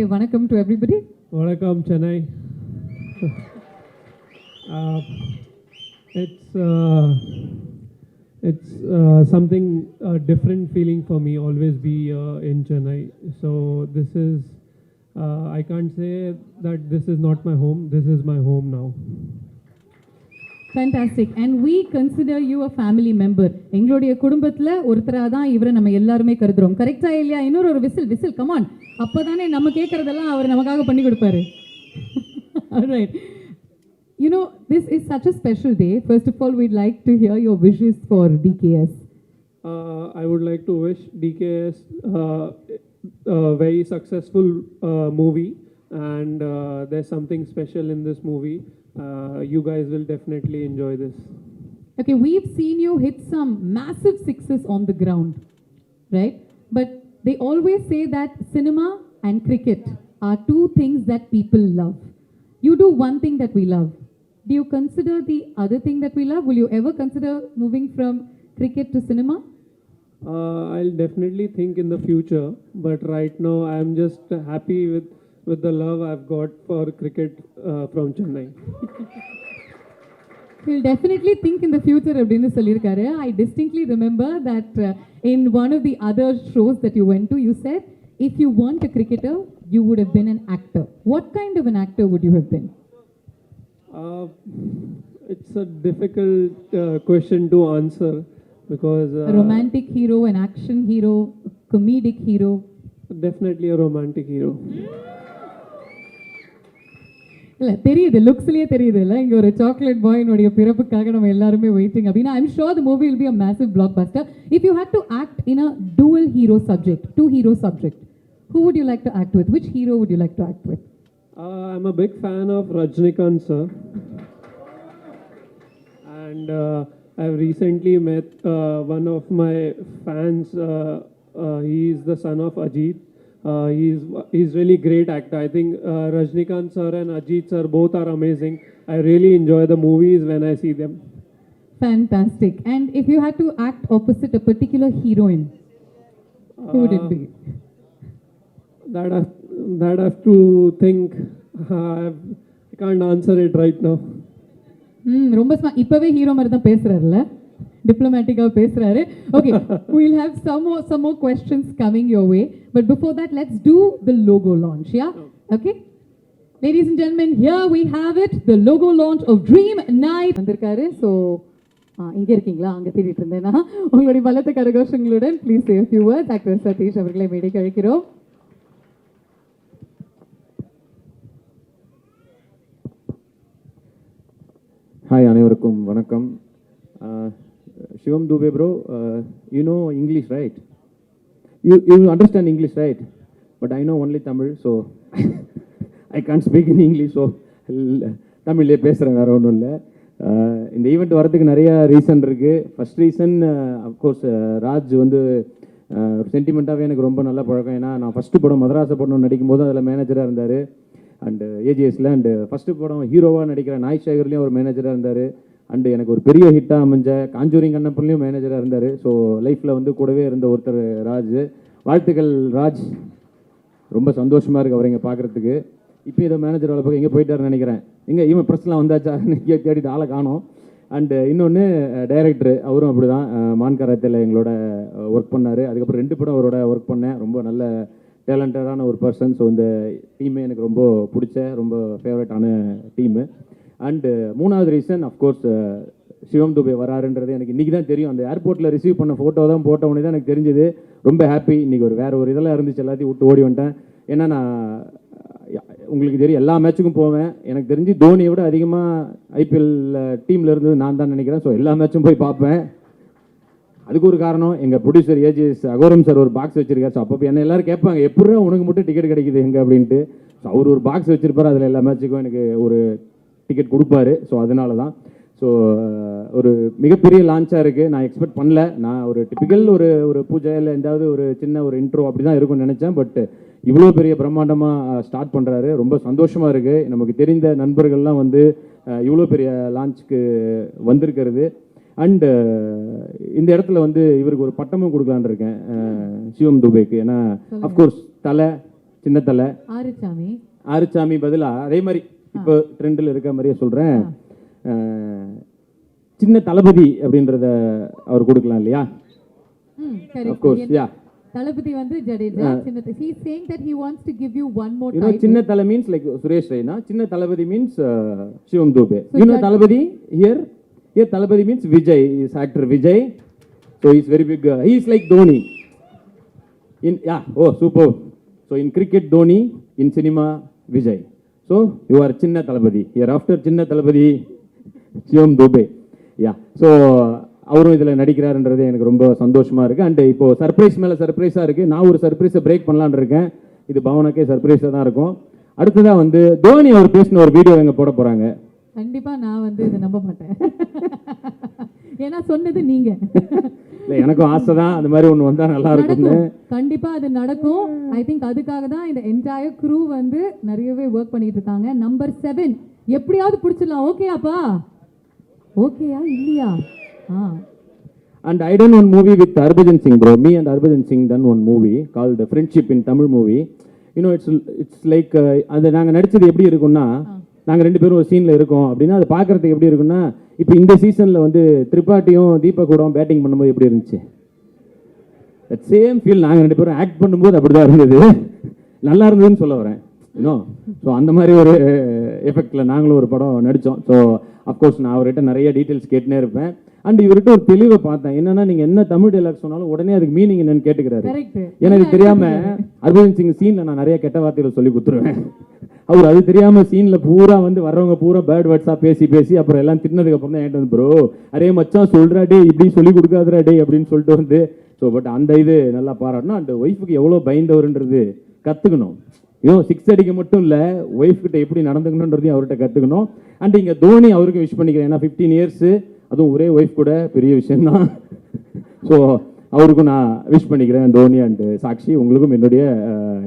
vanakkam to everybody. Vanakkam, Chennai. uh, it's something different feeling for me. Always be in Chennai. So this is I can't say that this is not my home. This is my home now. Fantastic. And we consider you a family member. எங்களுடைய குடும்பத்துல ஒருத்தரா தான் இவரை நம்ம எல்லாருமே கருதுறோம். கரெக்ட்டா இல்லையா? இன்னொரு ஒரு விசில் கம் ஆன். அப்பதானே நம்ம கேக்குறதெல்லாம் அவர் நமக்காக பண்ணி கொடுப்பாரு. All right. You know, this is such a special day. First of all, we'd like to hear your wishes for DKS. I would like to wish DKS a very successful movie, and there's something special in this movie. You guys will definitely enjoy this. Okay, we've seen you hit some massive sixes on the ground, right? But they always say that cinema and cricket are two things that people love. You do one thing that we love. Do you consider the other thing that we love? Will you ever consider moving from cricket to cinema? I'll definitely think in the future, but right now I'm just happy with the love I've got for cricket from Chennai. We'll definitely think in the future அப்படின்னு சொல்லியிருக்காரு. I distinctly remember that in one of the other shows that you went to, you said if you weren't a cricketer, you would have been an actor. What kind of an actor would you have been? It's a difficult question to answer because a romantic hero, an action hero, a comedic hero. Definitely a romantic hero. இல்ல தெரியுது, லுக்ஸ்லயே தெரியுது இல்ல, இங்க ஒரு chocolate பாயினுடைய பிறப்புக்காக நம்ம எல்லாருமே waiting அப்படின்னா I'm sure the movie will be a massive blockbuster. If you had to act in a dual hero subject, two hero subject, who would you like to act with? Which hero would you like to act with? I'm a big fan of Rajnikant sir, and I've recently met one of my fans. He is the son of Ajit. He's really great actor. I think Rajnikant sir and Ajit sir both are amazing. I really enjoy the movies when I see them. Fantastic. And if you had to act opposite a particular heroine, who would it be? That I have to think. I can't answer it right now. ரொம்ப இப்பவே hero மாதிரி தான் பேசுறாருல்ல, டிப்ளமேட்டிக்காக பேசுறாரு. Okay, we'll have some more questions coming your way, but before that let's do the logo launch. Yeah, okay, ladies and gentlemen, here we have it, the logo launch of Dream Night. வந்திருக்காரு. So இங்கே இருக்கீங்களா? அங்கே தேடிட்டு இருந்தேன்னா உங்களுடைய பலத்த கரகோஷங்களுடன் please say a few words. Actor Sathish அவர்களை மேடைக்கு அழைக்கிறோம். Hi, அனைவருக்கும் வணக்கம். Shivam Dubey bro, you know English, right? You understand English, right? But I know only Tamil, so I can't speak in English, so தமிழ்லே பேசுகிறேன், வேறு ஒன்றும் இல்லை. இந்த ஈவெண்ட் வரதுக்கு நிறைய ரீசன் இருக்குது. ஃபஸ்ட் ரீசன் அஃப்கோர்ஸ் ராஜ் வந்து சென்டிமெண்ட்டாகவே எனக்கு ரொம்ப நல்ல பழக்கம். ஏன்னா நான் ஃபஸ்ட்டு படம் மதராச படம் நடிக்கும்போது அதில் மேனேஜராக இருந்தார் அண்டு ஏஜிஎஸில், அண்டு ஃபஸ்ட்டு படம் ஹீரோவாக நடிக்கிற நாய் சேகர்லேயும் ஒரு மேனேஜராக இருந்தார், அண்டு எனக்கு ஒரு பெரிய ஹிட்டாக அமைஞ்ச காஞ்சூரிங் கண்ணப்பன்லேயும் மேனேஜராக இருந்தார். ஸோ லைஃப்பில் வந்து கூடவே இருந்த ஒருத்தர் ராஜ். வாழ்த்துக்கள் ராஜ், ரொம்ப சந்தோஷமாக இருக்குது அவரை இங்கே பார்க்குறதுக்கு. இப்போ இதை மேனேஜர் வேலை பார்க்க எங்கே போயிட்டாருன்னு நினைக்கிறேன். எங்கே இவன் ப்ரெஸ்லாம் வந்தாச்சா இங்கே தேடிட்டு ஆளை காணோம். அண்டு இன்னொன்று டைரக்டர், அவரும் அப்படி தான் மான்கராத்தில் எங்களோட ஒர்க் பண்ணார். அதுக்கப்புறம் 2 படம் அவரோட ஒர்க் பண்ணேன். ரொம்ப நல்ல டேலண்டடான ஒரு பர்சன். ஸோ இந்த டீமே எனக்கு ரொம்ப பிடிச்ச, ரொம்ப ஃபேவரட்டான டீமு. அண்டு 3வது ரீசன் அஃப்கோர்ஸ் சிவம் துபே வராருன்றது எனக்கு இன்றைக்கி தான் தெரியும். அந்த ஏர்போர்ட்டில் ரிசீவ் பண்ண ஃபோட்டோ தான் போட்ட உடனே தான் எனக்கு தெரிஞ்சது. ரொம்ப ஹாப்பி. இன்றைக்கி வேறு ஒரு இதெல்லாம் இருந்துச்சு, எல்லாத்தையும் விட்டு ஓடி வந்துட்டேன். ஏன்னா நான் உங்களுக்கு தெரியும் எல்லா மேட்சுக்கும் போவேன். எனக்கு தெரிஞ்சு தோனியை விட அதிகமாக ஐபிஎல் டீமில் இருந்தது நான் தான் நினைக்கிறேன். ஸோ எல்லா மேட்சும் போய் பார்ப்பேன். அதுக்கு ஒரு காரணம் எங்கள் ப்ரொடியூசர் ஏஜிஎஸ் அகோரம் சார் ஒரு பாக்ஸ் வச்சிருக்காரு. ஸோ அப்போ என்ன எல்லோரும் கேட்பாங்க எப்படி உனக்கு மட்டும் டிக்கெட் கிடைக்குது எங்கே அப்படின்ட்டு. ஸோ அவர் ஒரு பாக்ஸ் வச்சிருப்பார், அதில் எல்லா மேட்சுக்கும் எனக்கு ஒரு டிக்கெட் கொடுப்பாரு. ஸோ அதனால தான். ஸோ ஒரு மிகப்பெரிய லான்ச்சாக இருக்குது. நான் எக்ஸ்பெக்ட் பண்ணல. நான் ஒரு டிப்பிக்கல் ஒரு பூஜை இல்லை எந்தாவது ஒரு சின்ன ஒரு இன்ட்ரோ அப்படி தான் இருக்கும்னு நினச்சேன். பட் இவ்வளோ பெரிய பிரம்மாண்டமாக ஸ்டார்ட் பண்ணுறாரு. ரொம்ப சந்தோஷமாக இருக்குது. நமக்கு தெரிந்த நண்பர்கள்லாம் வந்து இவ்வளோ பெரிய லான்ச்சுக்கு வந்திருக்கிறது. அண்டு இந்த இடத்துல வந்து இவருக்கு ஒரு பட்டமும் கொடுக்கலான்னு இருக்கேன் சிவம் துபேக்கு. ஏன்னா அஃப்கோர்ஸ் தலை சின்ன தலை. ஆறுச்சாமி. ஆறுச்சாமி பதிலா அதே மாதிரி இப்போ ட்ரெண்டில் இருக்க மாதிரியே சொல்கிறேன், சின்ன தளபதி அப்படின்றத அவர் கொடுக்கலாம் இல்லையா? Of course, yeah. தளபதி வந்து Jadeja. he is saying that he wants to give you one more you know title. சின்ன தலை means like சுரேஷ் ரெய்னா, சின்ன தளபதி means Sivam Dube. you know Thalapathy here Thalapathy means Vijay, is actor Vijay, so he is very big, he is like Dhoni in, yeah, oh super, so in cricket Dhoni, in cinema Vijay, so you are சின்ன தளபதி here, after சின்ன தளபதி சிவம் தூபே. யா, so அவரும் இதில் நடிக்கிறாருன்றது எனக்கு ரொம்ப சந்தோஷமாக இருக்குது. And இப்போது surprise மேலே சர்ப்ரைஸாக இருக்குது. நான் ஒரு சர்ப்ரைஸை பிரேக் பண்ணலான்னு இருக்கேன். இது பவனுக்கே சர்ப்ரைஸாக தான் இருக்கும். அடுத்ததாக வந்து தோனி அவர் பேசின ஒரு வீடியோ எங்கே போட போகிறாங்க. கண்டிப்பாக நான் வந்து இதை நம்ப மாட்டேன், ஏன்னா சொன்னது நீங்கள். இல்லை, எனக்கும் ஆசை தான் அந்த மாதிரி ஒன்று வந்தால் நல்லா இருக்கும்னு. கண்டிப்பாக அது நடக்கும். ஐ திங்க் அதுக்காக தான் இந்த என்டையர் க்ரூ வந்து நிறையவே ஒர்க் பண்ணிட்டு இருக்காங்க. நம்பர் 7 எப்படியாவது பிடிச்சிடலாம். ஓகேயாப்பா? ஓகேயா இல்லையா? And I done one movie with Harbhajan Singh, bro. Me and Harbhajan Singh done one movie called Friendship in Tamil movie. You know, it's like அது நாங்கள் நடிச்சது எப்படி இருக்கும்னா, நாங்கள் 2 பேரும் ஒரு சீனில் இருக்கோம் அப்படின்னா அது பார்க்குறதுக்கு எப்படி இருக்குன்னா, இப்போ இந்த சீசனில் வந்து திரிபாட்டியும் தீபக்கூடம் பேட்டிங் பண்ணும்போது எப்படி இருந்துச்சு, தட் சேம் ஃபீல் நாங்கள் 2 பேரும் ஆக்ட் பண்ணும்போது அப்படி தான் இருந்தது. நல்லா இருந்ததுன்னு சொல்ல வரேன், இன்னும். ஸோ அந்த மாதிரி ஒரு எஃபெக்டில் நாங்களும் ஒரு படம் நடித்தோம். ஸோ அஃப்கோர்ஸ் நான் அவர்கிட்ட நிறைய டீட்டெயில்ஸ் கேட்டுனே இருப்பேன். அண்ட் இவர்கிட்ட ஒரு தெளிவை பார்த்தேன், என்னன்னா நீங்கள் என்ன தமிழ் டைலாக் சொன்னாலும் உடனே அதுக்கு மீனிங் என்னன்னு கேட்டுக்கிறாரு. எனக்கு தெரியாமல் ஹர்பஜன் சிங் சீனில் நான் நிறைய கெட்ட வார்த்தைகளை சொல்லி கொடுத்துருவேன். அவர் அது தெரியாமல் சீனில் பூரா வந்து வர்றவங்க பூரா பேர்ட் வேர்ட்ஸாக பேசி அப்புறம் எல்லாம் தின்னதுக்கு அப்புறம் தான் என்கிட்ட வந்து, ப்ரோ அரே மச்சான் சொல்கிறா டே, இப்படி சொல்லி கொடுக்காதரா டே அப்படின்னு சொல்லிட்டு வந்து. ஸோ பட் அந்த இது நல்லா பாராட்டணும். அண்ட் ஒய்ஃபுக்கு எவ்வளோ பயந்தவருன்றது கற்றுக்கணும். இன்னும் 6 அடிக்க மட்டும் இல்லை, ஒய்ஃப் கிட்ட எப்படி நடந்துக்கணுன்றதையும் அவர்கிட்ட கற்றுக்கணும். அண்ட் இங்கே தோனி அவருக்கு விஷ் பண்ணிக்கிறேன், ஏன்னா 15 இயர்ஸு, அதுவும் ஒரே ஒய்ஃப் கூட பெரிய விஷயம்தான். ஸோ அவருக்கும் நான் விஷ் பண்ணிக்கிறேன். தோனி அண்ட் சாக்ஷி, உங்களுக்கும் என்னுடைய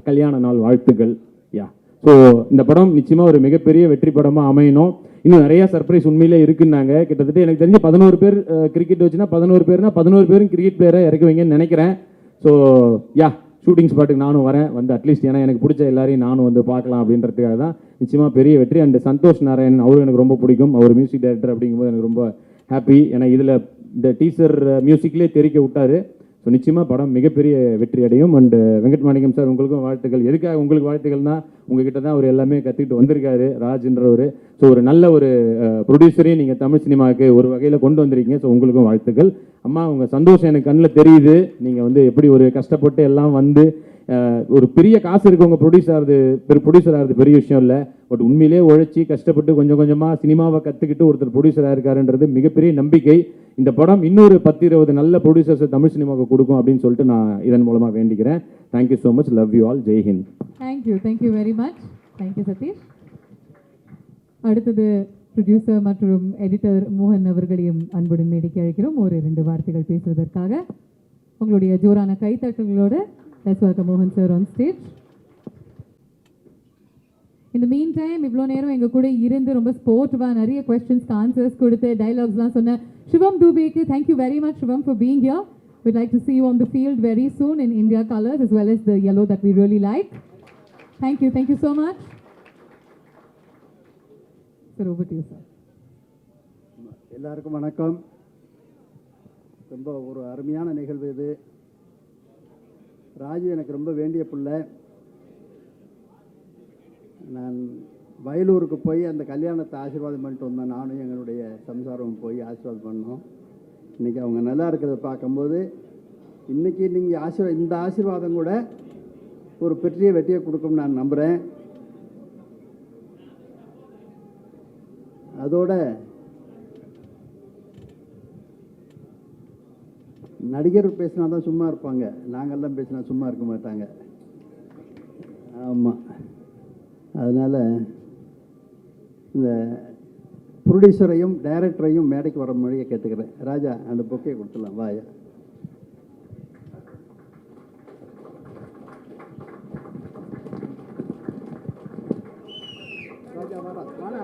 கல்யாண நாள் வாழ்த்துக்கள். யா, ஸோ இந்த படம் நிச்சயமாக ஒரு மிகப்பெரிய வெற்றி படமாக அமையணும். இன்னும் நிறைய சர்ப்ரைஸ் உண்மையிலே இருக்குன்னாங்க. கிட்டத்தட்ட எனக்கு தெரிஞ்சு 11 பேர் கிரிக்கெட் வச்சுன்னா 11 பேர்னா 11 பேரும் கிரிக்கெட் பிளேயரை இறக்குவீங்கன்னு நினைக்கிறேன். ஸோ யா, ஷூட்டிங் ஸ்பாட்டுக்கு நானும் வரேன், வந்து அட்லீஸ்ட் ஏன்னா எனக்கு பிடிச்ச எல்லாரையும் நானும் வந்து பார்க்கலாம் அப்படின்றதுக்காக தான். நிச்சயமாக பெரிய வெற்றி. அண்ட் சந்தோஷ் நாராயண் அவரும் எனக்கு ரொம்ப பிடிக்கும். அவர் மியூசிக் டைரக்டர் அப்படிங்கும்போது எனக்கு ரொம்ப ஹாப்பி. ஏன்னா இதில் இந்த டீசர் மியூசிக்லேயே தெரிக்க விட்டார். ஸோ நிச்சயமாக படம் மிகப்பெரிய வெற்றி அடையும். அண்ட் வெங்கட் மாணிக்கம் சார், உங்களுக்கும் வாழ்த்துக்கள். எதுக்காக உங்களுக்கு வாழ்த்துக்கள்னா, உங்ககிட்ட தான் அவர் எல்லாமே கற்றுக்கிட்டு வந்திருக்காரு, ராஜ்ன்றவர். ஸோ ஒரு நல்ல ஒரு ப்ரொடியூசரையும் நீங்கள் தமிழ் சினிமாவுக்கு ஒரு வகையில் கொண்டு வந்திருக்கீங்க. ஸோ உங்களுக்கும் வாழ்த்துக்கள். அம்மா, உங்கள் சந்தோஷம் எனக்கு கண்ணில் தெரியுது. நீங்கள் வந்து எப்படி ஒரு கஷ்டப்பட்டு எல்லாம் வந்து ஒரு பெரிய காசு இருக்கவங்க ப்ரொடியூசர் ஆகிறது பெரிய விஷயம் இல்லை. பட் உண்மையிலே உழைச்சி கஷ்டப்பட்டு கொஞ்சம் கொஞ்சமாக சினிமாவை கற்றுக்கிட்டு ஒருத்தர் ப்ரொடியூசராக இருக்காருன்றது மிகப்பெரிய நம்பிக்கை. இந்த படம் இன்னொரு 10-20 நல்ல ப்ரொடியூசர்ஸை தமிழ் சினிமாவுக்கு கொடுக்கும் அப்படின்னு சொல்லிட்டு நான் இதன் மூலமாக வேண்டிக்கிறேன். Thank you so much. Love you all. Jai Hind. Thank you very much. Thank you Satish. அடுத்தது ப்ரொடியூசர் மற்றும் எடிட்டர் மோகன் அவர்களையும் அன்புடன் மேடைக்கு அழைக்கிறோம் ஒரு 2 வார்த்தைகள் பேசுவதற்காக. உங்களுடைய ஜோரான கைத்தட்டல்களோடு let's welcome Mohan sir on stage. In the meantime, இவ்வளோ நேரம் எங்கள் கூட இருந்து ரொம்ப ஸ்போர்ட்டிவாக நிறைய கொஸ்டின்ஸ்க்கு ஆன்சர்ஸ் கொடுத்து டைலாக்ஸ்லாம் சொன்ன சிவம் தூபேக்கு thank you very much Shivam for being here. We'd like to see you on the field very soon in India colors as well as the yellow that we really like. Thank you so much. Sir, over to you, sir. எல்லாருக்கும் வணக்கம். ரொம்ப ஒரு அருமையான நிகழ்வு இது. ராஜு எனக்கு ரொம்ப வேண்டிய பிள்ளை. நான் வயலூருக்கு போய் அந்த கல்யாணத்தை ஆசீர்வாதம் பண்ணிட்டு வந்தேன். நானும் எங்களுடைய சம்சாரம் போய் ஆசீர்வாதம் பண்ணோம். இன்றைக்கி அவங்க நல்லா இருக்கிறத பார்க்கும்போது இன்றைக்கி நீங்கள் இந்த ஆசீர்வாதம் கூட ஒரு பெரிய வெற்றியை கொடுக்கும்னு நான் நம்புகிறேன். அதோட நடிகர் பேசினா தான் சும்மா இருப்பாங்க, நாங்கள்லாம் பேசினா சும்மா இருக்க மாட்டாங்க. ஆமாம், அதனால் இந்த ப்ரொடியூசரையும் டைரக்டரையும் மேடைக்கு வர மாதிரியே கேட்டுக்கிறேன். ராஜா, அந்த பொக்கையை கொடுத்துடலாம், வாயா. ராஜா வாடா வாடா.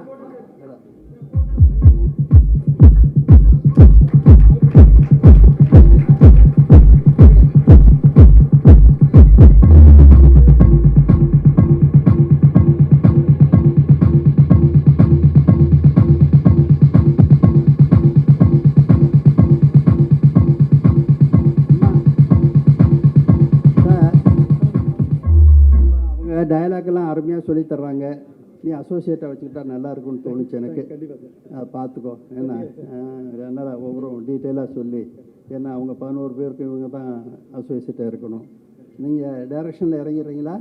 டயலாக்லாம் அருமையாக சொல்லித் தர்றாங்க. நீ அசோசியேட்டாக வச்சுக்கிட்டா நல்லா இருக்கும்னு தோணுச்சு எனக்கு. அதை பார்த்துக்கோ. ஏன்னா என்னால் ஒவ்வொரு டீட்டெயிலாக சொல்லி, ஏன்னா அவங்க 11 பேருக்கு இவங்க தான் அசோசியேட்டாக இருக்கணும். நீங்கள் டைரக்ஷனில் இறங்கிடுறீங்களா?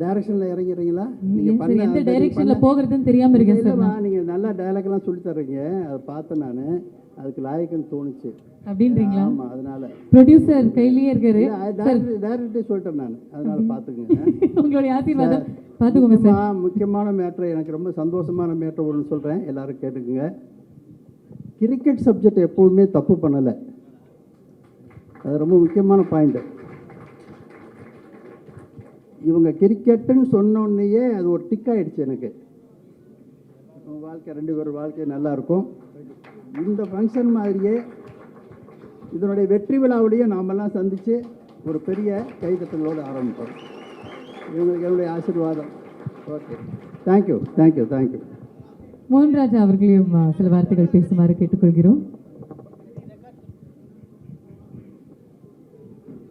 டைரக்ஷனில் இறங்கிடுறீங்களா? நீங்கள் எந்த டைரக்ஷன்ல போகிறதுன்னு தெரியாம இருக்கேன் சார். நீங்கள் நல்லா டயலாக்லாம் சொல்லி தர்றீங்க, அதை பார்த்தேன் நான். அதுக்கு லாயக்குன்னு தோணுச்சு. அப்படின்றீங்களா? ஆமாம், அதனால ப்ரொடியூசர் கையிலேயே இருக்காரு. டேரக்டே சொல்லிட்டேன் நான். அதனால பார்த்துக்குங்க. உங்களுடைய ஆசீர்வாதம் பார்த்துக்கோங்க சார். முக்கியமான மேட்ரு, எனக்கு ரொம்ப சந்தோஷமான மேட்ரு ஒன்று சொல்கிறேன், எல்லாரும் கேட்டுக்குங்க. கிரிக்கெட் சப்ஜெக்ட் எப்போவுமே தப்பு பண்ணலை. அது ரொம்ப முக்கியமான பாயிண்ட்டு. இவங்க கிரிக்கெட்டுன்னு சொன்னோன்னையே அது ஒரு டிக் ஆகிடுச்சு எனக்கு. வாழ்க்கை 2 பேர் வாழ்க்கை நல்லாயிருக்கும். இந்த ஃபங்க்ஷன் மாதிரியே இதனுடைய வெற்றி விழாவுடைய நாமெல்லாம் சந்தித்து ஒரு பெரிய கைதட்டங்களோடு ஆரம்பிப்போம். இவங்களுக்கு என்னுடைய ஆசீர்வாதம். Okay, thank you thank you thank you. Mohan Raja அவர்களையும் சில வார்த்தைகள் பேசுமாறு கேட்டுக்கொள்கிறோம்.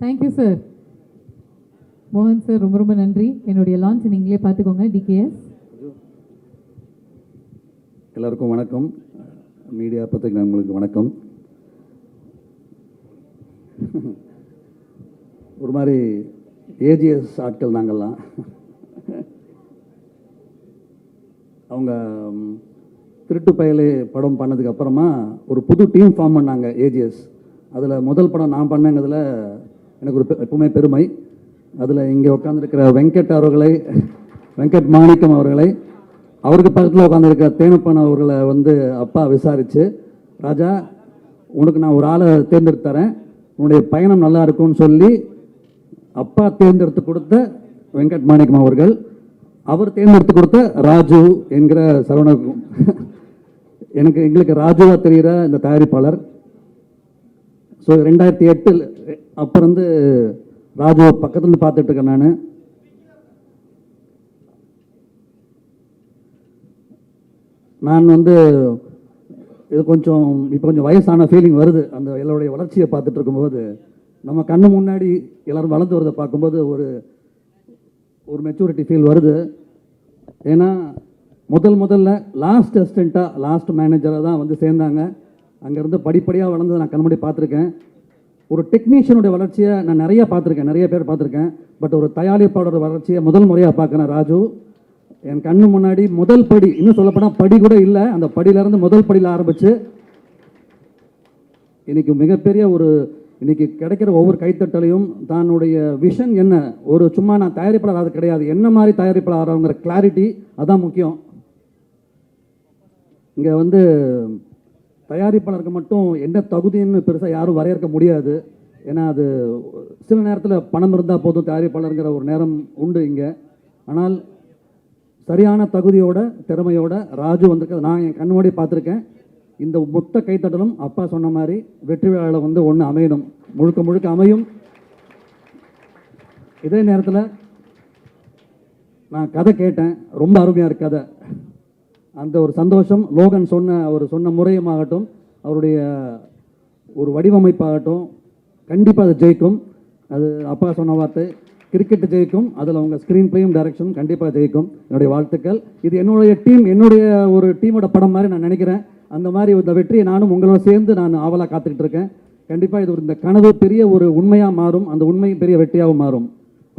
Thank you sir. மோகன் சார், ரொம்ப ரொம்ப நன்றி. என்னுடைய லான்ச் நீங்களே பார்த்துக்கோங்க. டிகேஎஸ் எல்லாருக்கும் வணக்கம். மீடியா பத்திரிகை நண்பர்களுக்கு வணக்கம். ஒரு மாதிரி ஏஜிஎஸ் ஆட்கள் நாங்கள்லாம். அவங்க திருட்டு பயலே படம் பண்ணதுக்கு அப்புறமா ஒரு புது டீம் ஃபார்ம் பண்ணாங்க ஏஜிஎஸ். அதில் முதல் படம் நான் பண்ணங்கிறதுல எனக்கு ஒரு எப்பவுமே பெருமை. அதில் இங்கே உட்காந்துருக்கிற வெங்கட் மாணிக்கம் அவர்களை, அவருக்கு பக்கத்தில் உட்காந்துருக்கிற தேனப்பன் அவர்களை வந்து அப்பா விசாரித்து, ராஜா உனக்கு நான் ஒரு ஆளை தேர்ந்தெடுத்து தரேன், உன்னுடைய பயணம் நல்லா இருக்கும்னு சொல்லி அப்பா தேர்ந்தெடுத்து கொடுத்த வெங்கட் மாணிக்கம் அவர்கள், அவர் தேர்ந்தெடுத்து கொடுத்த ராஜு என்கிற சரவணக்கும். எங்களுக்கு ராஜுவா தெரிகிற இந்த தயாரிப்பாளர். ஸோ 2008 அப்போ இருந்து ராஜுவை பக்கத்துலேருந்து பார்த்துட்டு இருக்கேன். நான் வந்து இது இப்போ கொஞ்சம் வயசான ஃபீலிங் வருது. அந்த எல்லாருடைய வளர்ச்சியை பார்த்துட்டு இருக்கும்போது, நம்ம கண்ணு முன்னாடி எல்லோரும் வளர்ந்து வரதை பார்க்கும்போது ஒரு மெச்சூரிட்டி ஃபீல் வருது. ஏன்னா முதல்ல லாஸ்ட் அசிஸ்டண்ட்டாக, லாஸ்ட் மேனேஜராக தான் வந்து சேர்ந்தாங்க. அங்கேருந்து படிப்படியாக வளர்ந்து நான் கண்முடி பார்த்துருக்கேன். ஒரு டெக்னீஷியனுடைய வளர்ச்சியை நான் நிறைய பார்த்துருக்கேன், நிறைய பேர் பார்த்துருக்கேன். பட் ஒரு தயாரிப்பாளரோட வளர்ச்சியை முதல் முறையாக பார்க்குறேன். ராஜு என் கண்ணு முன்னாடி முதல் படி, இன்னும் சொல்லப்போனால் படி கூட இல்லை, அந்த படியிலேருந்து முதல் படியில் ஆரம்பித்து இன்னைக்கு மிகப்பெரிய இன்னைக்கு கிடைக்கிற ஒவ்வொரு கைத்தட்டலையும் தன்னுடைய விஷன் என்ன, ஒரு சும்மா நான் தயாரிப்பாளர் அது கிடையாது, என்ன மாதிரி தயாரிப்பாளர் ஆகிறவங்கிற கிளாரிட்டி, அதான் முக்கியம். இங்கே வந்து தயாரிப்பாளருக்கு மட்டும் என்ன தகுதின்னு பெருசாக யாரும் வரையறுக்க முடியாது. ஏன்னா அது சில நேரத்தில் பணம் இருந்தால் போதும் தயாரிப்பாளருங்கிற ஒரு நேரம் உண்டு இங்கே. ஆனால் சரியான தகுதியோட திறமையோட ராஜு வந்திருக்கிறது நான் என் கண்ணோடி பார்த்துருக்கேன். இந்த மொத்த கைத்தட்டலும் அப்பா சொன்ன மாதிரி வெற்றி விழாவில் வந்து ஒன்று அமையணும், முழுக்க அமையும். இதே நேரத்தில் நான் கதை கேட்டேன், ரொம்ப அருமையாக இருக்கு கதை. அந்த ஒரு சந்தோஷம் லோகன் சொன்ன முறையமாகட்டும், அவருடைய ஒரு வடிவமைப்பாகட்டும், கண்டிப்பாக அது ஜெயிக்கும். அது அப்பா சொன்ன வார்த்தை, கிரிக்கெட்டு ஜெயிக்கும், அதில் உங்கள் ஸ்க்ரீன் பிளேயும் டைரக்ஷனும் கண்டிப்பாக ஜெயிக்கும். என்னுடைய வாழ்த்துக்கள். இது என்னுடைய ஒரு டீமோட படம் மாதிரி நான் நினைக்கிறேன். அந்த மாதிரி இந்த வெற்றியை நானும் உங்களோட சேர்ந்து நான் ஆவலாக காத்துக்கிட்டு இருக்கேன். கண்டிப்பாக இது இந்த கனவு பெரிய ஒரு உண்மையாக மாறும், அந்த உண்மை பெரிய வெற்றியாகவும் மாறும்.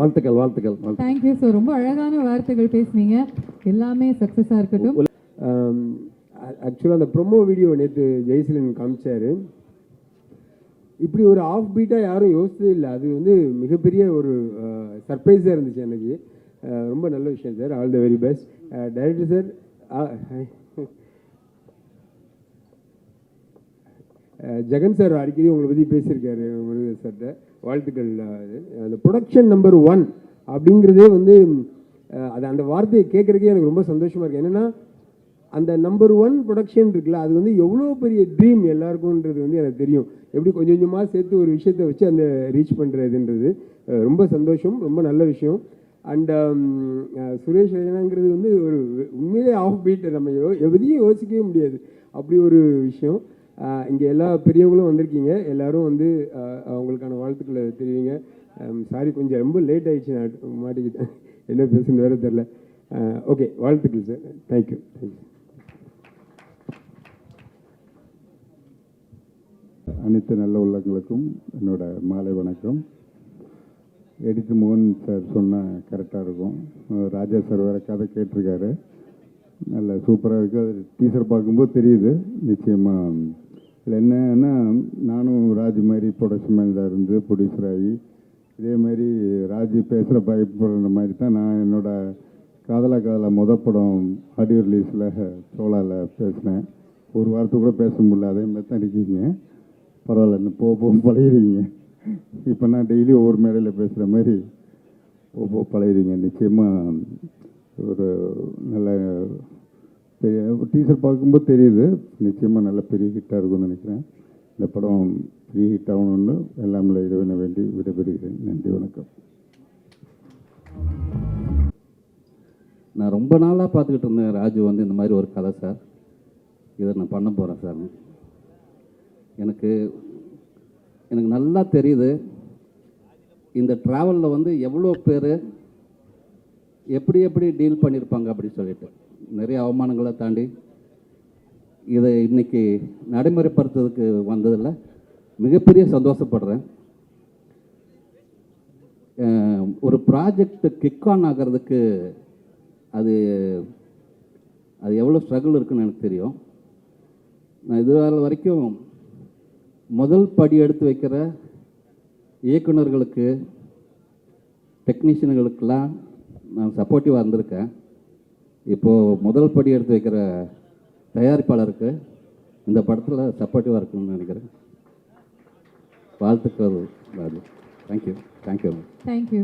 வாழ்த்துக்கள். Thank you sir. ரொம்ப அழகான வார்த்தைகள் பேசுனீங்க. எல்லாமே சக்ஸஸாக இருக்கட்டும். ஆக்சுவலாக அந்த ப்ரொமோ வீடியோ நேற்று ஜெய்சிலன் காமிச்சார். இப்படி ஒரு ஆஃப் பீட்டாக யாரும் யோசிச்சதே இல்லை. அது வந்து மிகப்பெரிய ஒரு சர்ப்ரைஸாக இருந்துச்சு எனக்கு. ரொம்ப நல்ல விஷயம் sir. All the very best. Director sir, Jagan sir அடிக்கடி உங்களை பற்றி பேசியிருக்காரு முருகன் சார்கிட்ட. வாழ்த்துக்கள். அந்த ப்ரொடக்ஷன் நம்பர் 1 அப்படிங்கிறதே வந்து அந்த வார்த்தையை கேட்குறதுக்கே எனக்கு ரொம்ப சந்தோஷமாக இருக்குது. என்னென்னா அந்த நம்பர் 1 ப்ரொடக்ஷன் இருக்குல்ல, அது வந்து எவ்வளோ பெரிய ட்ரீம் எல்லாருக்கும்ன்றது வந்து எனக்கு தெரியும். எப்படி கொஞ்சம் கொஞ்சமாக சேர்த்து ஒரு விஷயத்தை வச்சு அந்த ரீச் பண்ணுறதுன்றது ரொம்ப சந்தோஷம், ரொம்ப நல்ல விஷயம். அண்ட் சுரேஷ் ரெய்னாங்கிறது வந்து ஒரு உண்மையிலே ஆஃப் பீட், நம்ம எதையும் யோசிக்கவே முடியாது, அப்படி ஒரு விஷயம். இங்கே எல்லா பெரியவங்களும் வந்திருக்கீங்க, எல்லோரும் வந்து அவங்களுக்கான வாழ்த்துக்களை தெரிவிங்க. சாரி, கொஞ்சம் ரொம்ப லேட் ஆகிடுச்சு, நான் மாட்டிக்கிட்டேன். என்ன பேசுன்னு வேறு தெரில. ஓகே, வாழ்த்துக்கள் சார். தேங்க்யூ. அனைத்து நல்ல உள்ளங்களுக்கும் என்னோட மாலை வணக்கம். எடிட்டர் மோகன் சார் சொன்னால் கரெக்டாக இருக்கும். ராஜா சார் வேறு கதை கேட்டிருக்காரு, நல்ல சூப்பராக இருக்குது. அது டீசர் பார்க்கும்போது தெரியுது நிச்சயமாக. இதில் என்னன்னா, நானும் ராஜ் மாதிரி ப்ரொடக்ஷன் மேனில் இருந்து ப்ரொடியூசர் ஆகி இதே மாதிரி ராஜ் பேசுகிற பயப்படுற மாதிரி தான் நான் என்னோடய காதலா மொதல் படம் ஆடியோ ரிலீஸில் சோலாவில் பேசினேன். ஒரு வாரத்தை கூட பேச முடியல, அதே மாதிரி தான் இருக்கீங்க. பரவாயில்ல, இன்னும் போக பழகிறீங்க. இப்போ நான் டெய்லி ஒவ்வொரு மேடையில் பேசுகிற மாதிரி போக பழகிறீங்க. நிச்சயமாக ஒரு நல்ல பெரிய டீசர் பார்க்கும்போது தெரியுது, நிச்சயமாக நல்ல பெரிய ஹிட்டாக இருக்கும்னு நினைக்கிறேன். இந்த படம் பெரிய ஹிட் ஆகணும்னு எல்லாமே இறைவனை வேண்டி விடைபெறுகிறேன். நன்றி, வணக்கம். நான் ரொம்ப நாளாக பார்த்துக்கிட்டு இருந்தேன் ராஜு வந்து இந்த மாதிரி ஒரு கதை சார், இதை நான் பண்ண போகிறேன் சார். எனக்கு நல்லா தெரியுது இந்த ட்ராவலில் வந்து எவ்வளோ பேர் எப்படி டீல் பண்ணியிருப்பாங்க அப்படின்னு சொல்லிட்டு. நிறைய அவமானங்களை தாண்டி இதை இன்றைக்கி நடைமுறைப்படுத்துறதுக்கு வந்ததில் மிகப்பெரிய சந்தோஷப்படுறேன். ஒரு ப்ராஜெக்ட் கிக் ஆன் ஆகிறதுக்கு அது எவ்வளோ ஸ்ட்ரகிள் இருக்குன்னு எனக்கு தெரியும். நான் இதுவரை வரைக்கும் முதல் படி எடுத்து வைக்கிற இயக்குநர்களுக்கு, டெக்னீஷியன்களுக்கெல்லாம் நான் சப்போர்ட்டிவாக இருந்திருக்கேன். இப்போது முதல் படி எடுத்து வைக்கிற தயாரிப்பாளருக்கு இந்த படத்தில் சப்போர்ட்டிவாக இருக்குன்னு நினைக்கிறேன். வாழ்த்துக்கள் ராஜு. தேங்க்யூ. தேங்க்யூ.